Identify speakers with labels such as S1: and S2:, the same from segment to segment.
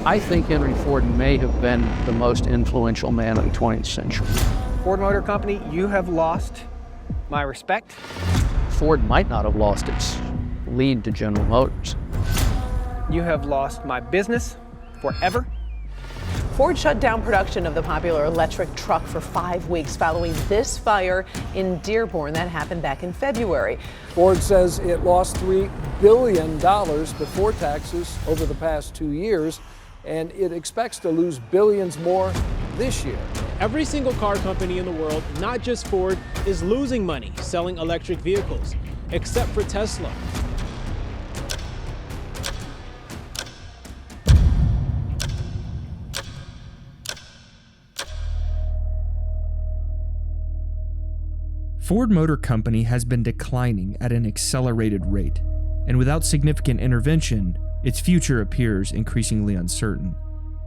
S1: I think Henry Ford may have been the most influential man of the 20th century.
S2: Ford Motor Company, you have lost my respect.
S1: Ford might not have lost its lead to General Motors.
S2: You have lost my business forever.
S3: Ford shut down production of the popular electric truck for 5 weeks following this fire in Dearborn that happened back in February.
S4: Ford says it lost $3 billion before taxes over the past 2 years, and it expects to lose billions more this year.
S5: Every single car company in the world, not just Ford, is losing money selling electric vehicles, except for Tesla.
S6: Ford Motor Company has been declining at an accelerated rate, and without significant intervention, its future appears increasingly uncertain.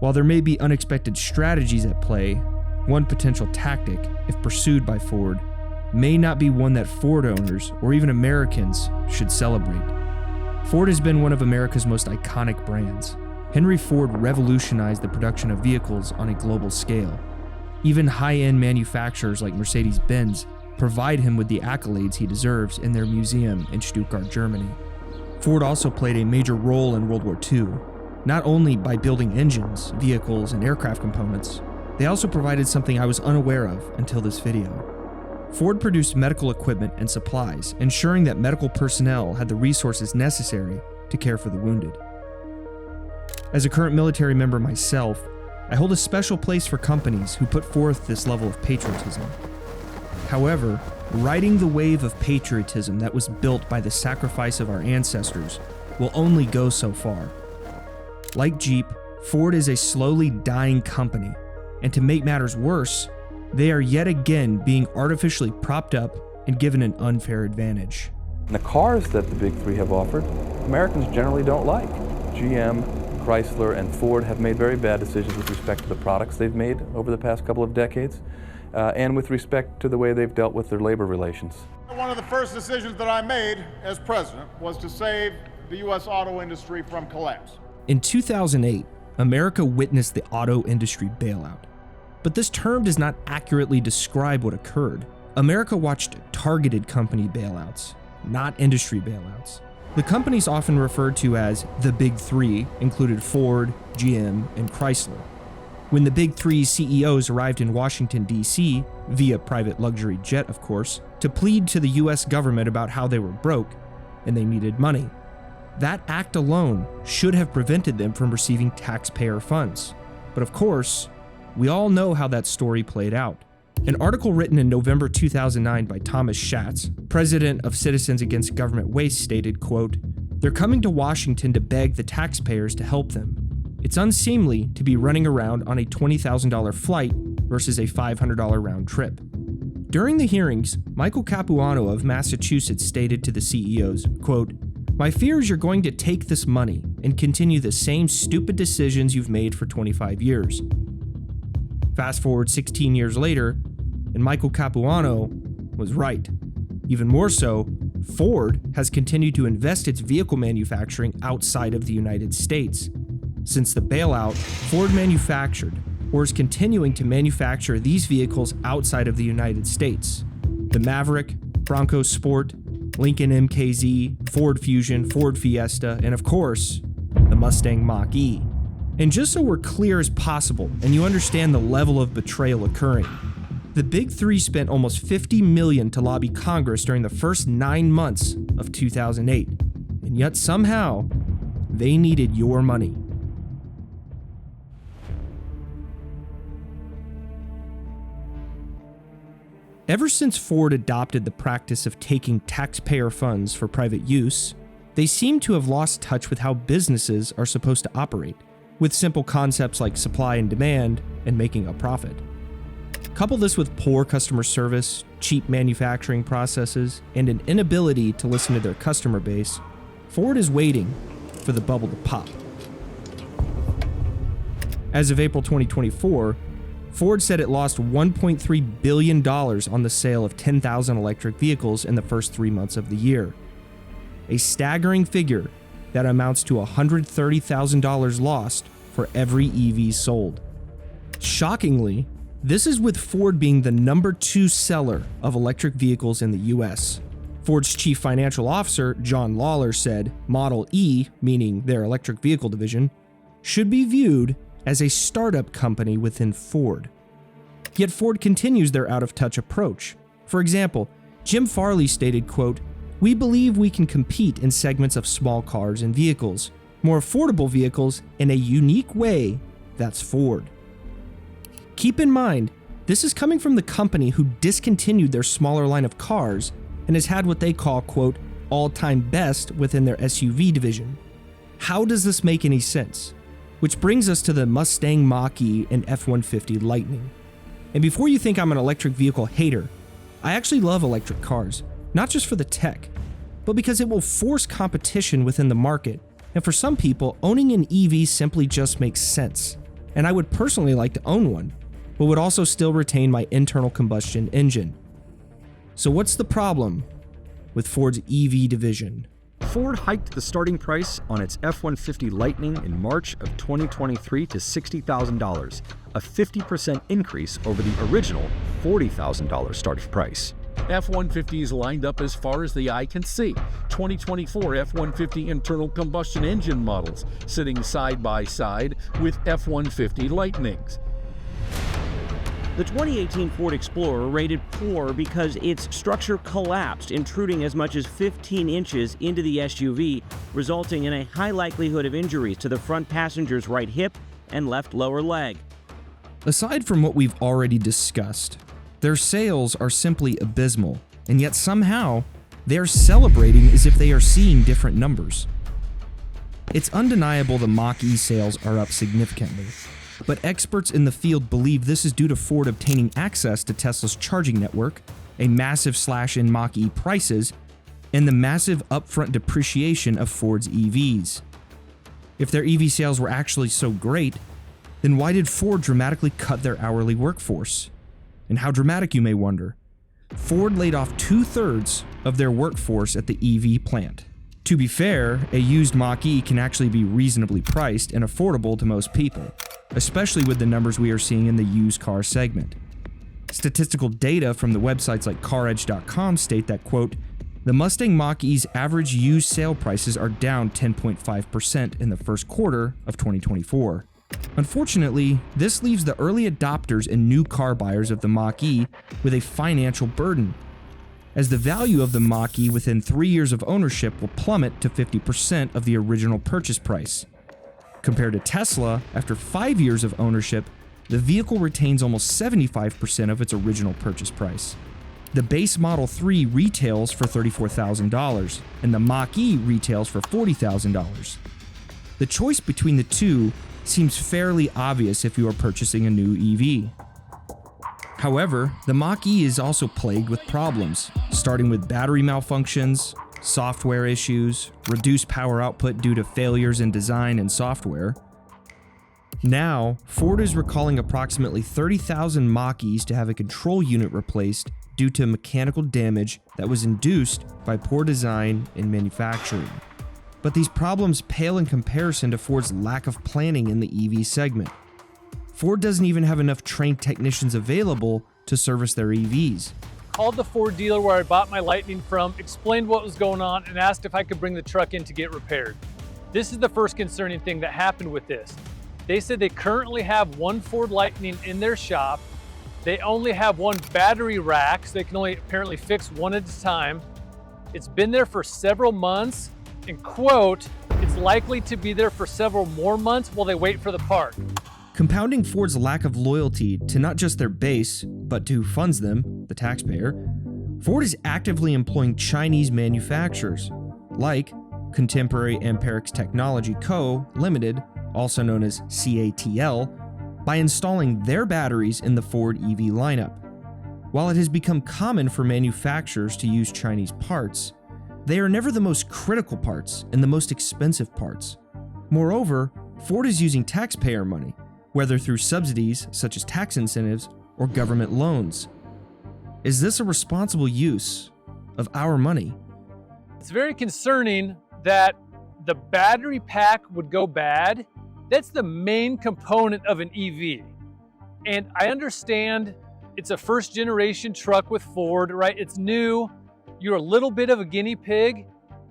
S6: While there may be unexpected strategies at play, one potential tactic, if pursued by Ford, may not be one that Ford owners or even Americans should celebrate. Ford has been one of America's most iconic brands. Henry Ford revolutionized the production of vehicles on a global scale. Even high-end manufacturers like Mercedes-Benz provide him with the accolades he deserves in their museum in Stuttgart, Germany. Ford also played a major role in World War II, not only by building engines, vehicles, and aircraft components. They also provided something I was unaware of until this video. Ford produced medical equipment and supplies, ensuring that medical personnel had the resources necessary to care for the wounded. As a current military member myself, I hold a special place for companies who put forth this level of patriotism. However, riding the wave of patriotism that was built by the sacrifice of our ancestors will only go so far. Like Jeep, Ford is a slowly dying company, and to make matters worse, they are yet again being artificially propped up and given an unfair advantage.
S7: The cars that the big three have offered, Americans generally don't like. GM, Chrysler, and Ford have made very bad decisions with respect to the products they've made over the past couple of decades. And with respect to the way they've dealt with their labor relations.
S8: One of the first decisions that I made as president was to save the U.S. auto industry from collapse.
S6: In 2008, America witnessed the auto industry bailout. But this term does not accurately describe what occurred. America watched targeted company bailouts, not industry bailouts. The companies often referred to as the Big Three included Ford, GM, and Chrysler. When the Big Three CEOs arrived in Washington, D.C., via private luxury jet, of course, to plead to the U.S. government about how they were broke and they needed money. That act alone should have prevented them from receiving taxpayer funds. But of course, we all know how that story played out. An article written in November 2009 by Thomas Schatz, president of Citizens Against Government Waste, stated, quote, "They're coming to Washington to beg the taxpayers to help them. It's unseemly to be running around on a $20,000 flight versus a $500 round trip." During the hearings, Michael Capuano of Massachusetts stated to the CEOs, quote, "My fear is you're going to take this money and continue the same stupid decisions you've made for 25 years. Fast forward 16 years later, and Michael Capuano was right. Even more so, Ford has continued to invest its vehicle manufacturing outside of the United States. Since the bailout, Ford manufactured, or is continuing to manufacture these vehicles outside of the United States. The Maverick, Bronco Sport, Lincoln MKZ, Ford Fusion, Ford Fiesta, and of course, the Mustang Mach-E. And just so we're clear as possible, and you understand the level of betrayal occurring, the Big Three spent almost $50 million to lobby Congress during the first 9 months of 2008, and yet somehow, they needed your money. Ever since Ford adopted the practice of taking taxpayer funds for private use, they seem to have lost touch with how businesses are supposed to operate, with simple concepts like supply and demand and making a profit. Couple this with poor customer service, cheap manufacturing processes, and an inability to listen to their customer base, Ford is waiting for the bubble to pop. As of April 2024, Ford said it lost $1.3 billion on the sale of 10,000 electric vehicles in the first 3 months of the year. A staggering figure that amounts to $130,000 lost for every EV sold. Shockingly, this is with Ford being the number 2 seller of electric vehicles in the US. Ford's chief financial officer, John Lawler, said Model E, meaning their electric vehicle division, should be viewed as a startup company within Ford. Yet Ford continues their out-of-touch approach. For example, Jim Farley stated, quote, "We believe we can compete in segments of small cars and vehicles, more affordable vehicles in a unique way. That's Ford." Keep in mind, this is coming from the company who discontinued their smaller line of cars and has had what they call, quote, all-time best within their SUV division. How does this make any sense? Which brings us to the Mustang Mach-E and F-150 Lightning. And before you think I'm an electric vehicle hater, I actually love electric cars, not just for the tech, but because it will force competition within the market, and for some people, owning an EV simply just makes sense. And I would personally like to own one, but would also still retain my internal combustion engine. So what's the problem with Ford's EV division?
S9: Ford hiked the starting price on its F-150 Lightning in March of 2023 to $60,000, a 50% increase over the original $40,000 starting price.
S10: F-150s lined up as far as the eye can see. 2024 F-150 internal combustion engine models sitting side by side with F-150 Lightnings.
S11: The 2018 Ford Explorer rated poor because its structure collapsed, intruding as much as 15 inches into the SUV, resulting in a high likelihood of injuries to the front passenger's right hip and left lower leg.
S6: Aside from what we've already discussed, their sales are simply abysmal, and yet somehow they're celebrating as if they are seeing different numbers. It's undeniable the Mach-E sales are up significantly, but experts in the field believe this is due to Ford obtaining access to Tesla's charging network, a massive slash in Mach-E prices, and the massive upfront depreciation of Ford's EVs. If their EV sales were actually so great, then why did Ford dramatically cut their hourly workforce? And how dramatic, you may wonder. Ford laid off 2/3 of their workforce at the EV plant. To be fair, a used Mach-E can actually be reasonably priced and affordable to most people, especially with the numbers we are seeing in the used car segment. Statistical data from the websites like CarEdge.com state that, quote, "The Mustang Mach-E's average used sale prices are down 10.5% in the first quarter of 2024. Unfortunately, this leaves the early adopters and new car buyers of the Mach-E with a financial burden, as the value of the Mach-E within 3 years of ownership will plummet to 50% of the original purchase price. Compared to Tesla, after 5 years of ownership, the vehicle retains almost 75% of its original purchase price. The base Model 3 retails for $34,000, and the Mach-E retails for $40,000. The choice between the two seems fairly obvious if you are purchasing a new EV. However, the Mach-E is also plagued with problems, starting with battery malfunctions, software issues, reduced power output due to failures in design and software. Now, Ford is recalling approximately 30,000 Mach-Es to have a control unit replaced due to mechanical damage that was induced by poor design and manufacturing. But these problems pale in comparison to Ford's lack of planning in the EV segment. Ford doesn't even have enough trained technicians available to service their EVs.
S12: Called the Ford dealer where I bought my Lightning from, explained what was going on, and asked if I could bring the truck in to get repaired. This is the first concerning thing that happened with this. They said they currently have one Ford Lightning in their shop. They only have one battery rack, so they can only apparently fix one at a time. It's been there for several months, and quote, it's likely to be there for several more months while they wait for the part.
S6: Compounding Ford's lack of loyalty to not just their base, but to who funds them, the taxpayer, Ford is actively employing Chinese manufacturers, like Contemporary Amperex Technology Co., Limited, also known as CATL, by installing their batteries in the Ford EV lineup. While it has become common for manufacturers to use Chinese parts, they are never the most critical parts and the most expensive parts. Moreover, Ford is using taxpayer money, whether through subsidies such as tax incentives or government loans. Is this a responsible use of our money?
S12: It's very concerning that the battery pack would go bad That's the main component of an EV. And I understand it's a first generation truck with Ford, right? It's new. You're a little bit of a guinea pig.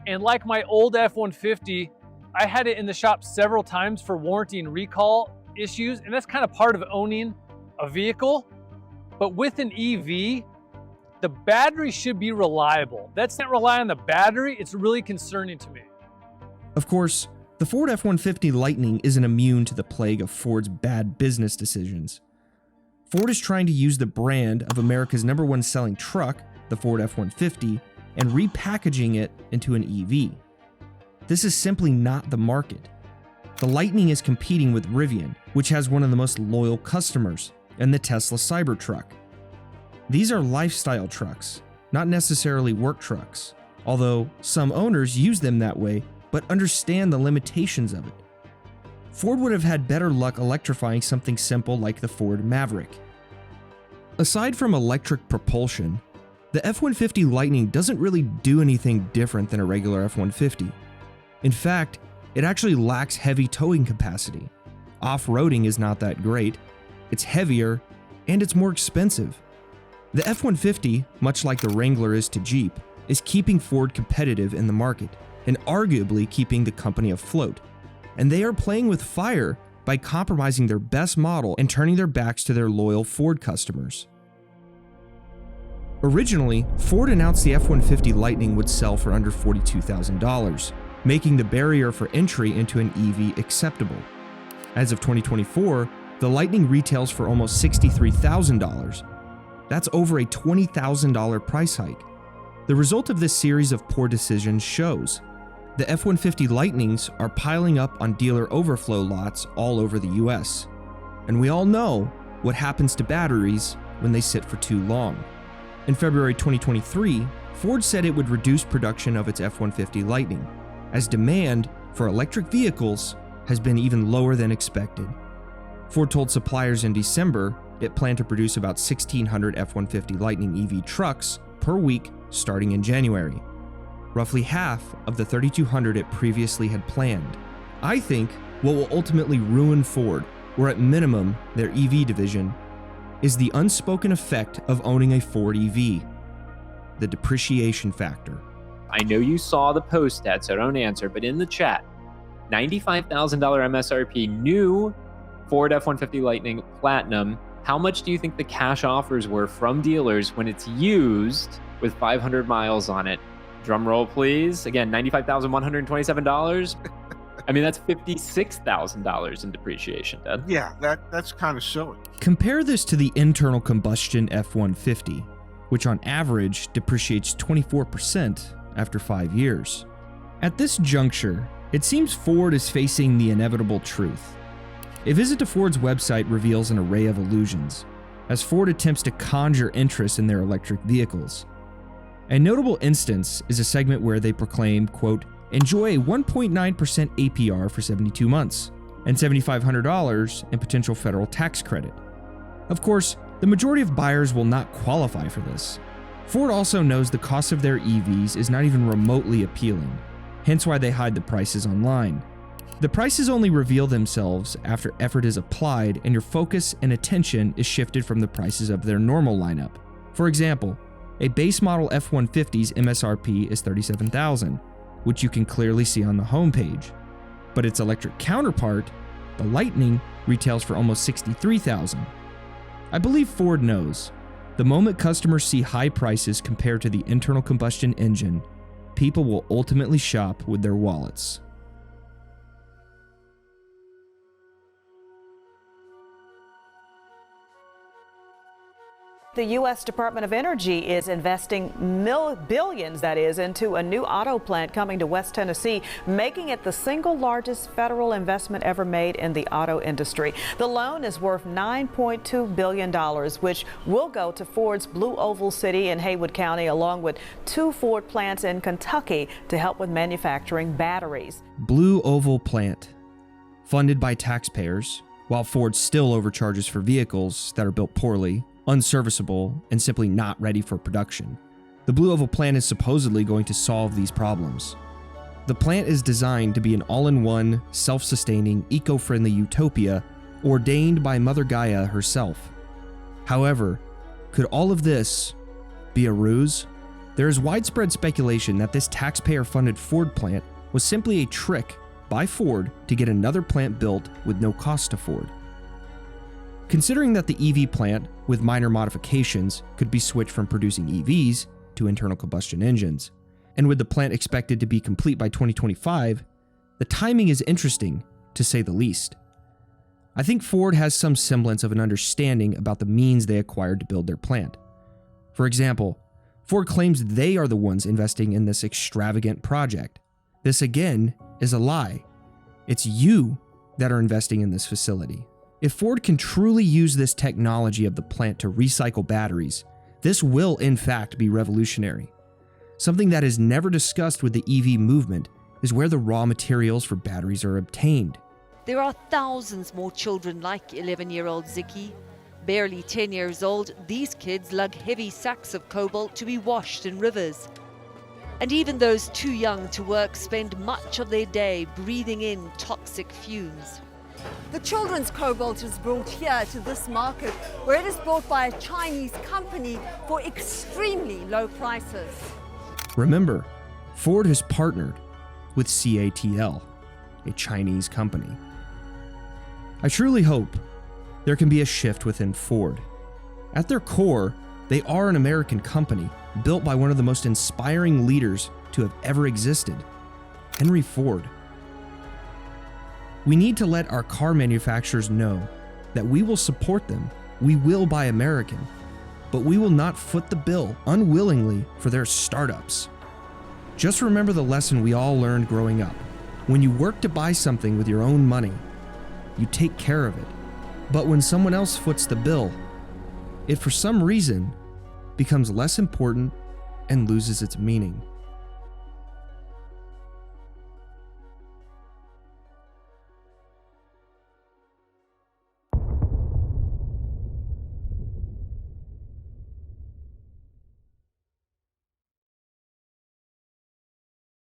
S12: And like my old F-150, I had it in the shop several times for warranty and recall issues. And that's kind of part of owning a vehicle. But with an EV, the battery should be reliable. That's not rely on the battery. It's really concerning to me.
S6: Of course, the Ford F-150 Lightning isn't immune to the plague of Ford's bad business decisions. Ford is trying to use the brand of America's #1 selling truck, the Ford F-150, and repackaging it into an EV. This is simply not the market. The Lightning is competing with Rivian, which has one of the most loyal customers, and the Tesla Cybertruck. These are lifestyle trucks, not necessarily work trucks, although some owners use them that way but understand the limitations of it. Ford would have had better luck electrifying something simple like the Ford Maverick. Aside from electric propulsion, the F-150 Lightning doesn't really do anything different than a regular F-150. In fact, it actually lacks heavy towing capacity. Off-roading is not that great, it's heavier, and it's more expensive. The F-150, much like the Wrangler is to Jeep, is keeping Ford competitive in the market, and arguably keeping the company afloat. And they are playing with fire by compromising their best model and turning their backs to their loyal Ford customers. Originally, Ford announced the F-150 Lightning would sell for under $42,000, making the barrier for entry into an EV acceptable. As of 2024, the Lightning retails for almost $63,000. That's over a $20,000 price hike. The result of this series of poor decisions shows. The F-150 Lightnings are piling up on dealer overflow lots all over the US. And we all know what happens to batteries when they sit for too long. In February 2023, Ford said it would reduce production of its F-150 Lightning, as demand for electric vehicles has been even lower than expected. Ford told suppliers in December it planned to produce about 1,600 F-150 Lightning EV trucks per week starting in January, roughly half of the 3,200 it previously had planned. I think what will ultimately ruin Ford, or at minimum their EV division, is the unspoken effect of owning a Ford EV, the depreciation factor.
S13: I know you saw the post, Dad, so don't answer, but in the chat, $95,000 MSRP, new Ford F-150 Lightning Platinum. How much do you think the cash offers were from dealers when it's used with 500 miles on it? Drum roll, please. Again, $95,127. I mean, that's $56,000 in depreciation, Dad.
S14: Yeah, that's kind of silly.
S6: Compare this to the internal combustion F-150, which on average depreciates 24% after 5 years. At this juncture, it seems Ford is facing the inevitable truth. A visit to Ford's website reveals an array of illusions, as Ford attempts to conjure interest in their electric vehicles. A notable instance is a segment where they proclaim, quote, enjoy a 1.9% APR for 72 months and $7,500 in potential federal tax credit. Of course, the majority of buyers will not qualify for this. Ford also knows the cost of their EVs is not even remotely appealing, hence why they hide the prices online. The prices only reveal themselves after effort is applied and your focus and attention is shifted from the prices of their normal lineup. For example, a base model F-150's MSRP is $37,000, which you can clearly see on the homepage. But its electric counterpart, the Lightning, retails for almost $63,000. I believe Ford knows. The moment customers see high prices compared to the internal combustion engine, people will ultimately shop with their wallets.
S15: The U.S. Department of Energy is investing billions, into a new auto plant coming to West Tennessee, making it the single largest federal investment ever made in the auto industry. The loan is worth $9.2 billion, which will go to Ford's Blue Oval City in Haywood County, along with 2 Ford plants in Kentucky to help with manufacturing batteries.
S6: Blue Oval Plant, funded by taxpayers, while Ford still overcharges for vehicles that are built poorly, unserviceable, and simply not ready for production. The Blue Oval plant is supposedly going to solve these problems. The plant is designed to be an all-in-one, self-sustaining, eco-friendly utopia ordained by Mother Gaia herself. However, could all of this be a ruse? There is widespread speculation that this taxpayer-funded Ford plant was simply a trick by Ford to get another plant built with no cost to Ford. Considering that the EV plant, with minor modifications, could be switched from producing EVs to internal combustion engines, and with the plant expected to be complete by 2025, the timing is interesting, to say the least. I think Ford has some semblance of an understanding about the means they acquired to build their plant. For example, Ford claims they are the ones investing in this extravagant project. This again is a lie. It's you that are investing in this facility. If Ford can truly use this technology of the plant to recycle batteries, this will in fact be revolutionary. Something that is never discussed with the EV movement is where the raw materials for batteries are obtained.
S16: There are thousands more children like 11-year-old Ziki. Barely 10 years old, these kids lug heavy sacks of cobalt to be washed in rivers. And even those too young to work spend much of their day breathing in toxic fumes.
S17: The children's cobalt is brought here to this market, where it is bought by a Chinese company for extremely low prices.
S6: Remember, Ford has partnered with CATL, a Chinese company. I truly hope there can be a shift within Ford. At their core, they are an American company built by one of the most inspiring leaders to have ever existed, Henry Ford. We need to let our car manufacturers know that we will support them, we will buy American, but we will not foot the bill unwillingly for their startups. Just remember the lesson we all learned growing up. When you work to buy something with your own money, you take care of it. But when someone else foots the bill, it for some reason becomes less important and loses its meaning.